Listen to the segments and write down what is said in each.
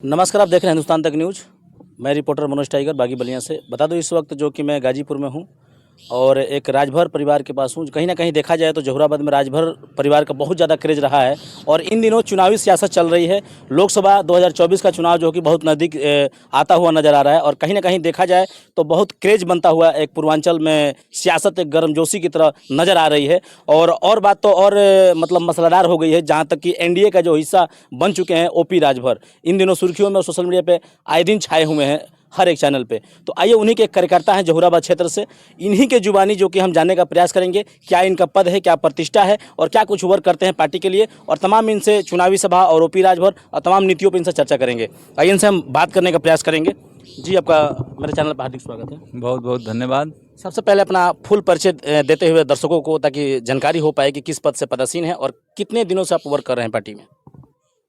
नमस्कार, आप देख रहे हैं हिंदुस्तान तक न्यूज़। मैं रिपोर्टर मनोज टाइगर बागी बलिया से। बता दूं इस वक्त जो कि मैं गाजीपुर में हूं और एक राजभर परिवार के पास हूं। कहीं ना कहीं देखा जाए तो जहुराबाद में राजभर परिवार का बहुत ज़्यादा क्रेज रहा है और इन दिनों चुनावी सियासत चल रही है। लोकसभा 2024 का चुनाव जो कि बहुत नज़दीक आता हुआ नज़र आ रहा है और कहीं ना कहीं देखा जाए तो बहुत क्रेज बनता हुआ एक पूर्वांचल में सियासत एक गर्मजोशी की तरह नज़र आ रही है। और बात तो और मतलब मसलादार हो गई है, जहाँ तक कि एनडीए का जो हिस्सा बन चुके हैं ओपी राजभर इन दिनों सुर्खियों में और सोशल मीडिया पे आए दिन छाए हुए हैं हर एक चैनल पे। तो आइए उन्हीं के एक कार्यकर्ता हैं जहुराबाद क्षेत्र से, इन्हीं के जुबानी जो कि हम जानने का प्रयास करेंगे क्या इनका पद है, क्या प्रतिष्ठा है और क्या कुछ वर्क करते हैं पार्टी के लिए, और तमाम इनसे चुनावी सभा और ओपी राजभर और तमाम नीतियों पर इनसे चर्चा करेंगे। आइए इनसे हम बात करने का प्रयास करेंगे। जी, आपका मेरे चैनल पर हार्दिक स्वागत है। बहुत बहुत धन्यवाद। सबसे पहले अपना फुल परिचय देते हुए दर्शकों को, ताकि जानकारी हो पाए कि किस पद से पदासीन है और कितने दिनों से आप वर्क कर रहे हैं पार्टी में।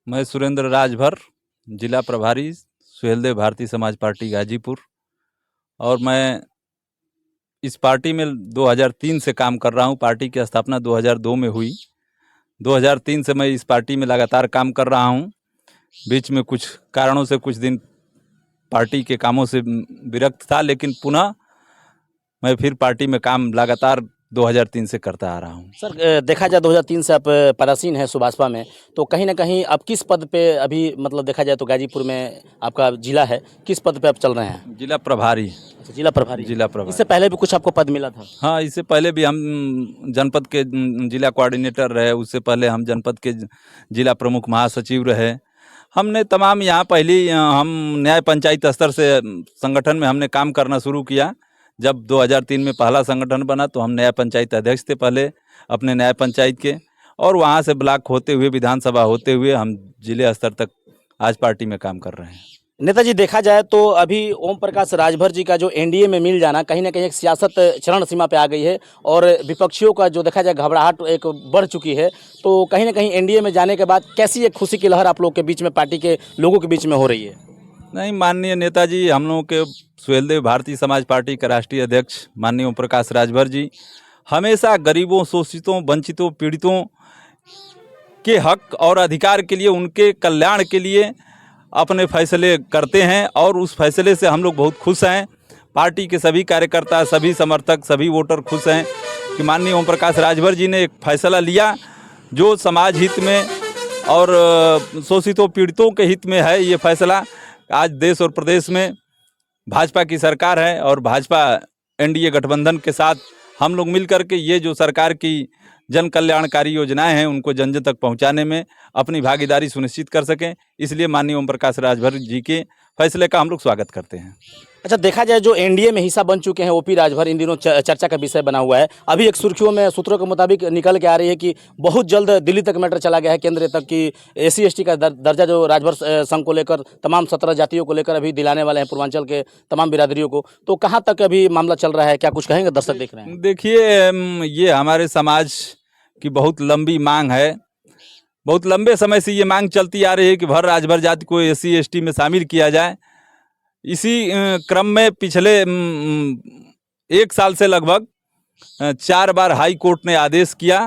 मैं सुरेंद्र राजभर, जिला प्रभारी, सुहेलदेव भारतीय समाज पार्टी गाजीपुर, और मैं इस पार्टी में 2003 से काम कर रहा हूं। पार्टी की स्थापना 2002 में हुई। 2003 से मैं इस पार्टी में लगातार काम कर रहा हूं। बीच में कुछ कारणों से कुछ दिन पार्टी के कामों से विरक्त था, लेकिन पुनः मैं फिर पार्टी में काम लगातार 2003 से करता आ रहा हूं। सर, देखा जाए 2003 से आप पदासीन हैं सुभाषपा में, तो कहीं ना कहीं आप किस पद पे अभी, मतलब देखा जाए तो गाजीपुर में आपका जिला है, किस पद पे आप चल रहे हैं? जिला प्रभारी। अच्छा, जिला प्रभारी। जिला प्रभारी। इससे पहले भी कुछ आपको पद मिला था? हाँ, इससे पहले भी हम जनपद के जिला कोऑर्डिनेटर रहे। उससे पहले हम जनपद के जिला प्रमुख महासचिव रहे। हमने तमाम यहाँ पहली हम न्याय पंचायत स्तर से संगठन में हमने काम करना शुरू किया। जब 2003 में पहला संगठन बना तो हम न्याय पंचायत अध्यक्ष थे पहले अपने न्याय पंचायत के, और वहाँ से ब्लॉक होते हुए विधानसभा होते हुए हम जिले स्तर तक आज पार्टी में काम कर रहे हैं। नेताजी, देखा जाए तो अभी ओम प्रकाश राजभर जी का जो एनडीए में मिल जाना कहीं ना कहीं एक सियासत चरण सीमा पे आ गई है और विपक्षियों का जो देखा जाए घबराहट एक बढ़ चुकी है। तो कहीं ना कहीं एनडीए में जाने के बाद कैसी एक खुशी की लहर आप लोग के बीच में, पार्टी के लोगों के बीच में हो रही है? नहीं, माननीय नेताजी, हम लोगों के सुहेलदेव भारतीय समाज पार्टी के राष्ट्रीय अध्यक्ष माननीय ओम प्रकाश राजभर जी हमेशा गरीबों, शोषितों, वंचितों, पीड़ितों के हक और अधिकार के लिए, उनके कल्याण के लिए अपने फैसले करते हैं और उस फैसले से हम लोग बहुत खुश हैं। पार्टी के सभी कार्यकर्ता, सभी समर्थक, सभी वोटर खुश हैं कि माननीय ओम प्रकाश राजभर जी ने एक फैसला लिया जो समाज हित में और शोषितों, पीड़ितों के हित में है। ये फैसला आज देश और प्रदेश में भाजपा की सरकार है और भाजपा एनडीए गठबंधन के साथ हम लोग मिलकर के ये जो सरकार की जन कल्याणकारी योजनाएं हैं उनको जन जन तक पहुंचाने में अपनी भागीदारी सुनिश्चित कर सकें। इसलिए माननीय ओम प्रकाश राजभर जी के फैसले का हम लोग स्वागत करते हैं। अच्छा, देखा जाए जो एनडीए में हिस्सा बन चुके हैं ओपी राजभर इन दिनों चर्चा का विषय बना हुआ है। अभी एक सुर्खियों में सूत्रों के मुताबिक निकल के आ रही है कि बहुत जल्द दिल्ली तक मैटर चला गया है, केंद्र तक, कि एससी एसटी का दर्जा जो राजभर संघ को लेकर तमाम 17 जातियों को लेकर अभी दिलाने वाले हैं पूर्वांचल के तमाम बिरादरियों को। तो कहाँ तक अभी मामला चल रहा है, क्या कुछ कहेंगे? दर्शक देख रहे हैं। देखिए, ये हमारे समाज की बहुत लंबी मांग है। बहुत लंबे समय से ये मांग चलती आ रही है कि भर राजभर जाति को एससी एसटी में शामिल किया जाए। इसी क्रम में पिछले 1 साल से लगभग 4 बार हाई कोर्ट ने आदेश किया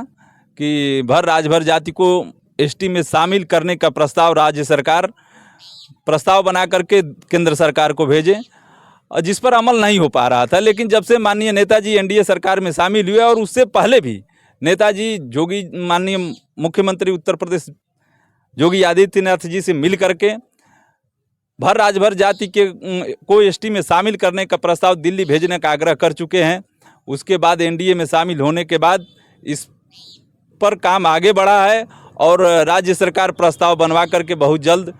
कि भर राजभर जाति को एसटी में शामिल करने का प्रस्ताव राज्य सरकार प्रस्ताव बना करके केंद्र सरकार को भेजे, जिस पर अमल नहीं हो पा रहा था। लेकिन जब से माननीय नेताजी एनडीए सरकार में शामिल हुए और उससे पहले भी नेताजी जोगी, माननीय मुख्यमंत्री उत्तर प्रदेश योगी आदित्यनाथ जी से मिल करके भर राजभर जाति के को एसटी में शामिल करने का प्रस्ताव दिल्ली भेजने का आग्रह कर चुके हैं। उसके बाद एनडीए में शामिल होने के बाद इस पर काम आगे बढ़ा है और राज्य सरकार प्रस्ताव बनवा करके बहुत जल्द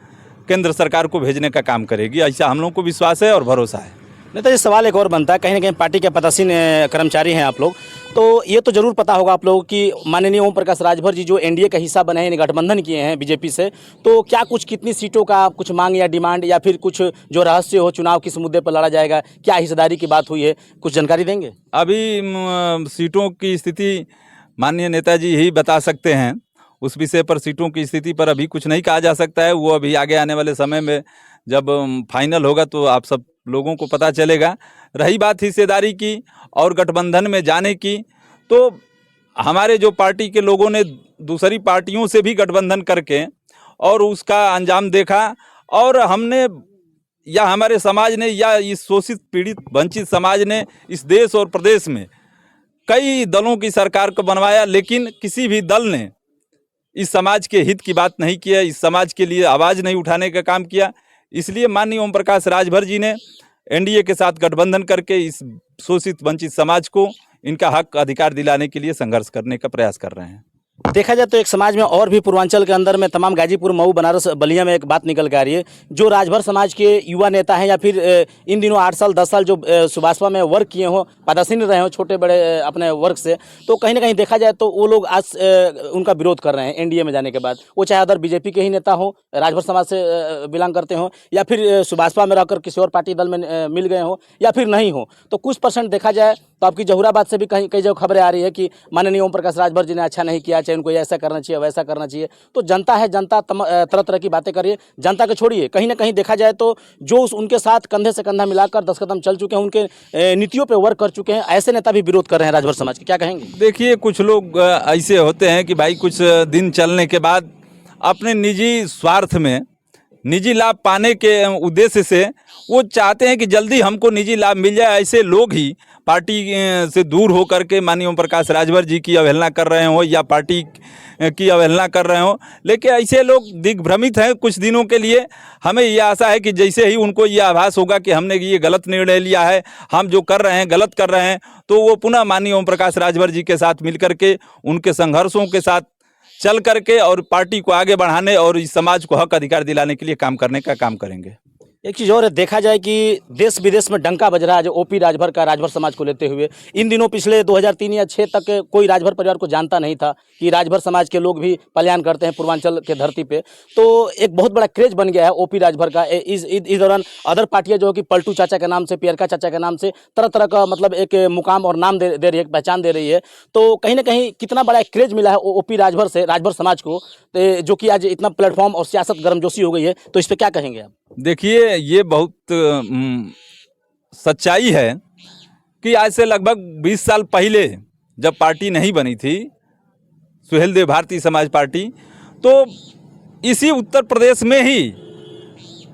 केंद्र सरकार को भेजने का काम करेगी, ऐसा हम लोगों को विश्वास है और भरोसा है। नेताजी, सवाल एक और बनता है, कहीं ना कहीं पार्टी के पदासीन कर्मचारी हैं आप लोग, तो ये तो जरूर पता होगा आप लोगों की माननीय ओम प्रकाश राजभर जी जो एनडीए का हिस्सा बने हैं, गठबंधन किए हैं बीजेपी से, तो क्या कुछ कितनी सीटों का कुछ मांग या डिमांड या फिर कुछ जो रहस्य हो, चुनाव किस मुद्दे पर लड़ा जाएगा, क्या हिस्सेदारी की बात हुई है, कुछ जानकारी देंगे? अभी सीटों की स्थिति माननीय नेताजी ही बता सकते हैं। उस विषय पर, सीटों की स्थिति पर अभी कुछ नहीं कहा जा सकता है। वो अभी आगे आने वाले समय में जब फाइनल होगा तो आप सब लोगों को पता चलेगा। रही बात हिस्सेदारी की और गठबंधन में जाने की, तो हमारे जो पार्टी के लोगों ने दूसरी पार्टियों से भी गठबंधन करके और उसका अंजाम देखा और हमने या हमारे समाज ने या इस शोषित पीड़ित वंचित समाज ने इस देश और प्रदेश में कई दलों की सरकार को बनवाया, लेकिन किसी भी दल ने इस समाज के हित की बात नहीं किया, इस समाज के लिए आवाज़ नहीं उठाने का काम किया। इसलिए माननीय ओम प्रकाश राजभर जी ने एनडीए के साथ गठबंधन करके इस शोषित वंचित समाज को इनका हक अधिकार दिलाने के लिए संघर्ष करने का प्रयास कर रहे हैं। देखा जाए तो एक समाज में और भी पूर्वांचल के अंदर में तमाम गाजीपुर, मऊ, बनारस, बलिया में एक बात निकल के आ रही है। जो राजभर समाज के युवा नेता हैं या फिर इन दिनों 8 साल 10 साल जो सुभाषपा में वर्क किए हों, पदासीन रहे हों छोटे बड़े अपने वर्ग से, तो कहीं ना कहीं देखा जाए तो वो लोग आज उनका विरोध कर रहे हैं एनडीए में जाने के बाद। वो चाहे अदर बीजेपी के ही नेता हों, राजभर समाज से बिलोंग करते हों, या फिर सुभाषपा में रहकर किसी और पार्टी दल में मिल गए हों, या फिर नहीं हो। तो कुछ परसेंट देखा जाए तो आपकी जहुराबाद से भी कहीं कई जगह खबरें आ रही है कि माननीय ओम प्रकाश राजभर जी ने अच्छा नहीं किया, चाहे उनको ऐसा करना चाहिए वैसा करना चाहिए। तो जनता है, जनता तरह तरह की बातें करिए, जनता को छोड़िए। कहीं ना कहीं देखा जाए तो जो उनके साथ कंधे से कंधा मिलाकर 10 कदम चल चुके हैं, उनके नीतियों पे वर्क कर चुके हैं, ऐसे नेता भी विरोध कर रहे हैं राजभर समाज के, क्या कहेंगे? देखिए, कुछ लोग ऐसे होते हैं कि भाई कुछ दिन चलने के बाद अपने निजी स्वार्थ में, निजी लाभ पाने के उद्देश्य से वो चाहते हैं कि जल्दी हमको निजी लाभ मिल जाए। ऐसे लोग ही पार्टी से दूर होकर के माननीय ओम प्रकाश राजभर जी की अवहेलना कर रहे हो या पार्टी की अवहेलना कर रहे हो। लेकिन ऐसे लोग दिग्भ्रमित हैं कुछ दिनों के लिए। हमें ये आशा है कि जैसे ही उनको ये आभास होगा कि हमने ये गलत निर्णय लिया है, हम जो कर रहे हैं गलत कर रहे हैं, तो वो पुनः माननीय ओम प्रकाश राजभर जी के साथ मिलकर के उनके संघर्षों के साथ चल करके और पार्टी को आगे बढ़ाने और इस समाज को हक अधिकार दिलाने के लिए काम करने का काम करेंगे। एक चीज़ और है, देखा जाए कि देश विदेश में डंका बज रहा है जो ओपी राजभर का, राजभर समाज को लेते हुए। इन दिनों पिछले 2003 या 6 तक कोई राजभर परिवार को जानता नहीं था कि राजभर समाज के लोग भी पलायन करते हैं पूर्वांचल के धरती पे। तो एक बहुत बड़ा क्रेज बन गया है ओपी राजभर का। इस दौरान अदर पार्टियां जो कि पलटू चाचा के नाम से, पियरका चाचा के नाम से तरह तरह का मतलब एक मुकाम और नाम दे रही है, पहचान दे रही है। तो कहीं ना कहीं कितना बड़ा क्रेज मिला है ओपी राजभर से, राजभर समाज को, जो कि आज इतना प्लेटफॉर्म और सियासत गर्मजोशी हो गई है। तो इस पर क्या कहेंगे आप? देखिए, ये बहुत सच्चाई है कि आज से लगभग 20 साल पहले जब पार्टी नहीं बनी थी, सुहेलदेव भारतीय समाज पार्टी, तो इसी उत्तर प्रदेश में ही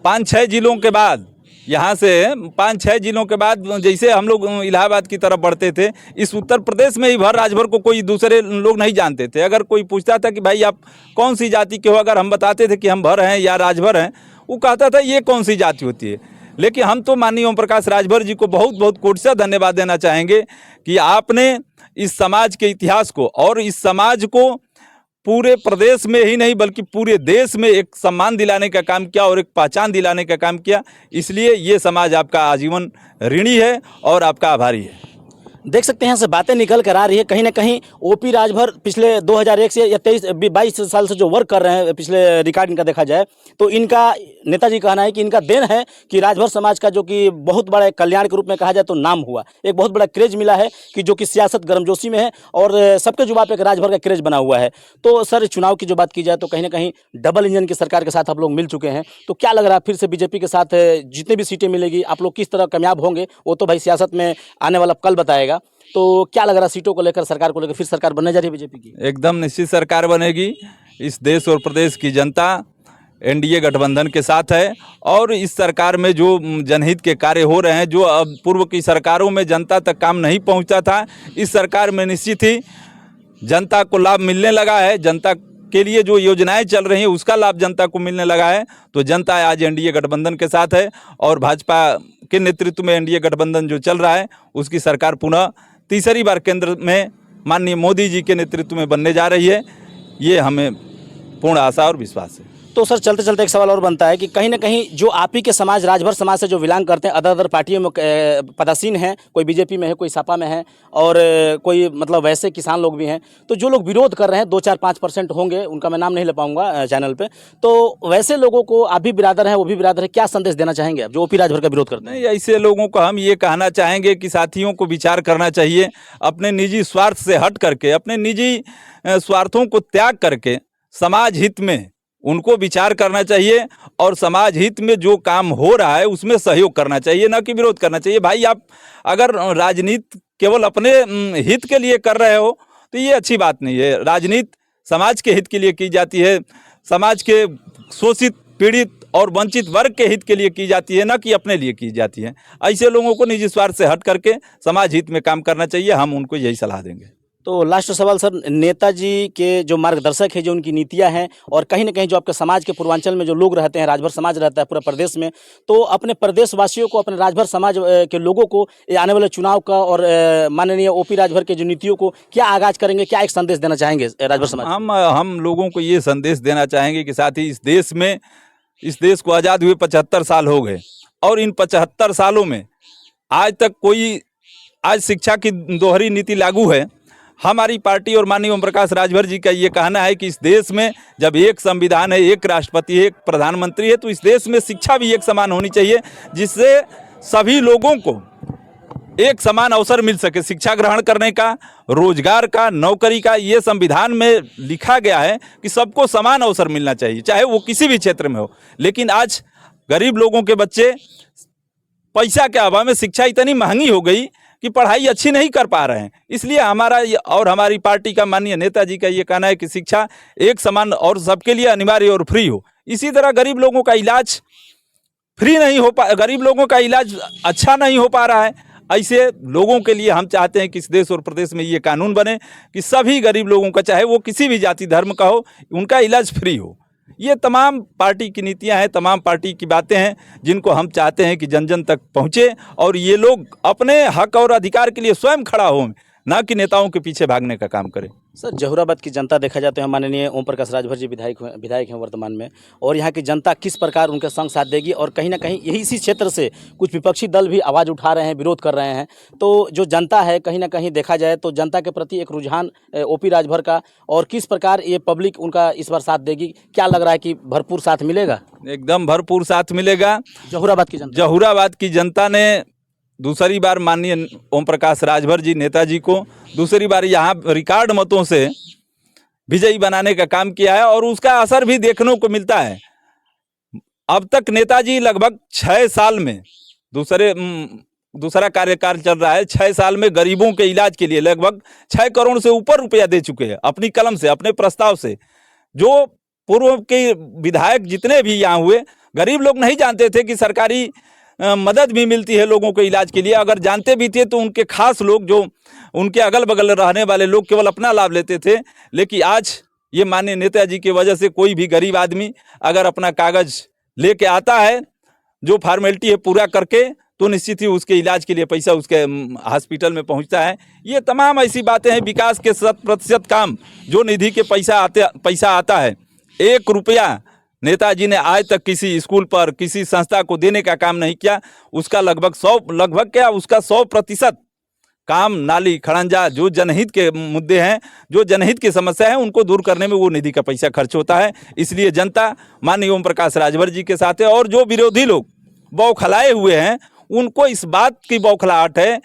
5-6 जिलों के बाद, यहाँ से 5-6 जिलों के बाद जैसे हम लोग इलाहाबाद की तरफ बढ़ते थे, इस उत्तर प्रदेश में ही भर राजभर को कोई दूसरे लोग नहीं जानते थे। अगर कोई पूछता था कि भाई आप कौन सी जाति के हो, अगर हम बताते थे कि हम भर हैं या राजभर हैं, वो कहता था ये कौन सी जाति होती है। लेकिन हम तो माननीय ओम प्रकाश राजभर जी को बहुत बहुत कोटि से धन्यवाद देना चाहेंगे कि आपने इस समाज के इतिहास को और इस समाज को पूरे प्रदेश में ही नहीं बल्कि पूरे देश में एक सम्मान दिलाने का काम किया और एक पहचान दिलाने का काम किया। इसलिए ये समाज आपका आजीवन ऋणी है और आपका आभारी है। देख सकते हैं यहाँ से बातें निकल कर आ रही है। कहीं ना कहीं ओपी राजभर पिछले 2001 से या 22 साल से जो वर्क कर रहे हैं, पिछले रिकॉर्ड इनका देखा जाए तो इनका नेताजी कहना है कि इनका देन है कि राजभर समाज का जो कि बहुत बड़ा कल्याण के रूप में कहा जाए तो नाम हुआ, एक बहुत बड़ा क्रेज मिला है कि जो कि सियासत गर्मजोशी में है और सबके जुबान पे एक राजभर का क्रेज बना हुआ है। तो सर, चुनाव की जो बात की जाए तो कहीं ना कहीं डबल इंजन की सरकार के साथ आप लोग मिल चुके हैं, तो क्या लग रहा है फिर से बीजेपी के साथ जितने भी सीटें मिलेगी आप लोग किस तरह कामयाब होंगे? वो तो भाई सियासत में आने वाला कल बताएगा। तो क्या लग रहा है सीटों को लेकर, सरकार को लेकर, फिर सरकार बनने जा रही है बीजेपी की? एकदम निश्चित सरकार बनेगी। इस देश और प्रदेश की जनता एनडीए गठबंधन के साथ है और इस सरकार में जो जनहित के कार्य हो रहे हैं, जो अब पूर्व की सरकारों में जनता तक काम नहीं पहुंचता था, इस सरकार में निश्चित ही जनता को लाभ मिलने लगा है। जनता के लिए जो योजनाएं चल रही हैं उसका लाभ जनता को मिलने लगा है। तो जनता आज एनडीए गठबंधन के साथ है और भाजपा के नेतृत्व में एनडीए गठबंधन जो चल रहा है उसकी सरकार पुनः तीसरी बार केंद्र में माननीय मोदी जी के नेतृत्व में बनने जा रही है। ये हमें पूर्ण आशा और विश्वास है। तो सर, चलते चलते एक सवाल और बनता है कि कहीं ना कहीं जो आप ही के समाज, राजभर समाज से जो बिलोंग करते हैं, अदर पार्टियों में पदासीन हैं, कोई बीजेपी में है, कोई सपा में है और कोई मतलब वैसे किसान लोग भी हैं, तो जो लोग विरोध कर रहे हैं 2-4-5% होंगे, उनका मैं नाम नहीं ले पाऊंगा चैनल पे, तो वैसे लोगों को आप भी बिरादर हैं, वो भी बिरादर है, क्या संदेश देना चाहेंगे आप जो ओपी राजभर का विरोध करते हैं? नहीं, ऐसे लोगों को हम ये कहना चाहेंगे कि साथियों को विचार करना चाहिए, अपने निजी स्वार्थ से हट करके, अपने निजी स्वार्थों को त्याग करके समाज हित में उनको विचार करना चाहिए और समाज हित में जो काम हो रहा है उसमें सहयोग करना चाहिए, न कि विरोध करना चाहिए। भाई, आप अगर राजनीति केवल अपने हित के लिए कर रहे हो तो ये अच्छी बात नहीं है। राजनीति समाज के हित के लिए की जाती है। समाज के शोषित, पीड़ित और वंचित वर्ग के हित के लिए की जाती है, न कि अपने लिए की जाती है। ऐसे लोगों को निजी स्वार्थ से हट करके समाज हित में काम करना चाहिए। हम उनको यही सलाह देंगे। तो लास्ट सवाल सर, नेताजी के जो मार्गदर्शक है, जो उनकी नीतियां हैं, और कहीं ना कहीं जो आपके समाज के पूर्वांचल में जो लोग रहते हैं, राजभर समाज रहता है पूरा प्रदेश में, तो अपने प्रदेश वासियों को, अपने राजभर समाज के लोगों को ये आने वाले चुनाव का और माननीय ओपी राजभर के जो नीतियों को क्या आगाज करेंगे, क्या एक संदेश देना चाहेंगे राजभर समाज? हम लोगों को ये संदेश देना चाहेंगे कि साथ ही इस देश को आज़ाद हुए 75 साल हो गए, और इन 75 सालों में आज तक आज शिक्षा की दोहरी नीति लागू है। हमारी पार्टी और माननीय ओम प्रकाश राजभर जी का ये कहना है कि इस देश में जब एक संविधान है, एक राष्ट्रपति है, एक प्रधानमंत्री है, तो इस देश में शिक्षा भी एक समान होनी चाहिए, जिससे सभी लोगों को एक समान अवसर मिल सके शिक्षा ग्रहण करने का, रोजगार का, नौकरी का। ये संविधान में लिखा गया है कि सबको समान अवसर मिलना चाहिए, चाहे वो किसी भी क्षेत्र में हो। लेकिन आज गरीब लोगों के बच्चे पैसा के अभाव में, शिक्षा इतनी महंगी हो गई कि पढ़ाई अच्छी नहीं कर पा रहे हैं। इसलिए हमारा और हमारी पार्टी का माननीय नेताजी का ये कहना है कि शिक्षा एक समान और सबके लिए अनिवार्य और फ्री हो। इसी तरह गरीब लोगों का इलाज फ्री नहीं हो पा, गरीब लोगों का इलाज अच्छा नहीं हो पा रहा है। ऐसे लोगों के लिए हम चाहते हैं कि इस देश और प्रदेश में ये कानून बने कि सभी गरीब लोगों का, चाहे वो किसी भी जाति धर्म का हो, उनका इलाज फ्री हो। ये तमाम पार्टी की नीतियां हैं, तमाम पार्टी की बातें हैं, जिनको हम चाहते हैं कि जन जन तक पहुँचे और ये लोग अपने हक और अधिकार के लिए स्वयं खड़ा हों, ना कि नेताओं के पीछे भागने का काम करें। सर, जहुराबाद की जनता देखा जाता है, माननीय ओम प्रकाश राजभर जी विधायक हैं वर्तमान में, और यहाँ की जनता किस प्रकार उनके संग साथ देगी, और कहीं ना कहीं यही इसी क्षेत्र से कुछ विपक्षी दल भी आवाज़ उठा रहे हैं, विरोध कर रहे हैं। तो जो जनता है, कहीं ना कहीं देखा जाए तो जनता के प्रति एक रुझान ओपी राजभर का, और किस प्रकार ये पब्लिक उनका इस बार साथ देगी, क्या लग रहा है कि भरपूर साथ मिलेगा? एकदम भरपूर साथ मिलेगा। जहुराबाद की जनता ने दूसरी बार माननीय ओम प्रकाश राजभर जी, नेताजी को दूसरी बार यहाँ रिकॉर्ड मतों से विजयी बनाने का काम किया है, और उसका असर भी देखने को मिलता है। अब तक नेताजी लगभग 6 साल में दूसरा कार्यकाल चल रहा है, 6 साल में गरीबों के इलाज के लिए लगभग 6 करोड़ से ऊपर रुपया दे चुके हैं, अपनी कलम से, अपने प्रस्ताव से। जो पूर्व के विधायक जितने भी यहाँ हुए, गरीब लोग नहीं जानते थे कि सरकारी मदद भी मिलती है लोगों के इलाज के लिए। अगर जानते भी थे तो उनके खास लोग, जो उनके अगल बगल रहने वाले लोग, केवल अपना लाभ लेते थे। लेकिन आज ये माननीय नेताजी की वजह से कोई भी गरीब आदमी अगर अपना कागज लेके आता है, जो फॉर्मेलिटी है पूरा करके, तो निश्चित ही उसके इलाज के लिए पैसा उसके हॉस्पिटल में पहुंचता है। ये तमाम ऐसी बातें हैं। विकास के 100% काम जो निधि के पैसा आता है, 1 रुपया नेताजी ने आज तक किसी स्कूल पर, किसी संस्था को देने का काम नहीं किया। उसका उसका 100% काम, नाली, खड़ंजा, जो जनहित के मुद्दे हैं, जो जनहित की समस्या है, उनको दूर करने में वो निधि का पैसा खर्च होता है। इसलिए जनता माननीय ओम प्रकाश राजभर जी के साथ है। और जो विरोधी लोग बौखलाए हुए हैं, उनको इस बात की बौखलाहट है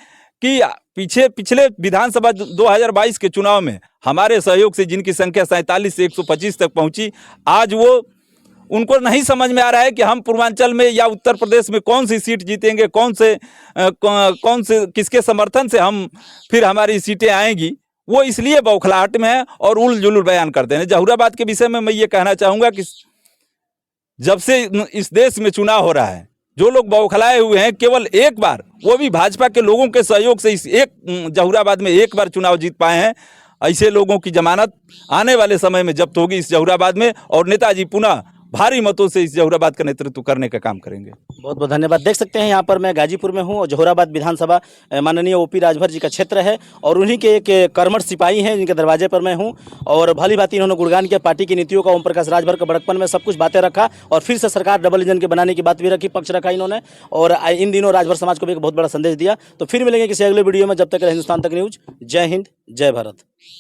कि पिछले विधानसभा 2022 के चुनाव में हमारे सहयोग से जिनकी संख्या 47 से 125 तक पहुंची, आज उनको नहीं समझ में आ रहा है कि हम पूर्वांचल में या उत्तर प्रदेश में कौन सी सीट जीतेंगे, कौन से किसके समर्थन से हम फिर हमारी सीटें आएंगी। वो इसलिए बौखलाहट में है और उल जुलूल बयान करते हैं। जहुराबाद के विषय में मैं ये कहना चाहूँगा कि जब से इस देश में चुनाव हो रहा है, जो लोग बौखलाए हुए हैं, केवल एक बार, वो भी भाजपा के लोगों के सहयोग से इस जहुराबाद में एक बार चुनाव जीत पाए हैं। ऐसे लोगों की जमानत आने वाले समय में जब्त होगी इस जहुराबाद में, और नेताजी पुनः भारी मतों से इस जहुराबाद का नेतृत्व करने का काम करेंगे। बहुत बहुत धन्यवाद। देख सकते हैं यहाँ पर मैं गाजीपुर में हूँ और जहुराबाद विधानसभा माननीय ओपी राजभर जी का क्षेत्र है, और उन्हीं के एक कर्मठ सिपाही हैं जिनके दरवाजे पर मैं हूँ। और भली भांति इन्होंने गुणगान किया पार्टी की नीतियों का, ओम प्रकाश राजभर का बड़कपन में सब कुछ बातें रखा, और फिर से सरकार डबल इंजन के बनाने की बात भी रखी, पक्ष रखा इन्होंने, और इन दिनों राजभर समाज को भी एक बहुत बड़ा संदेश दिया। तो फिर मिलेंगे किसी अगले वीडियो में। जब तक हिंदुस्तान तक न्यूज़। जय हिंद, जय भारत।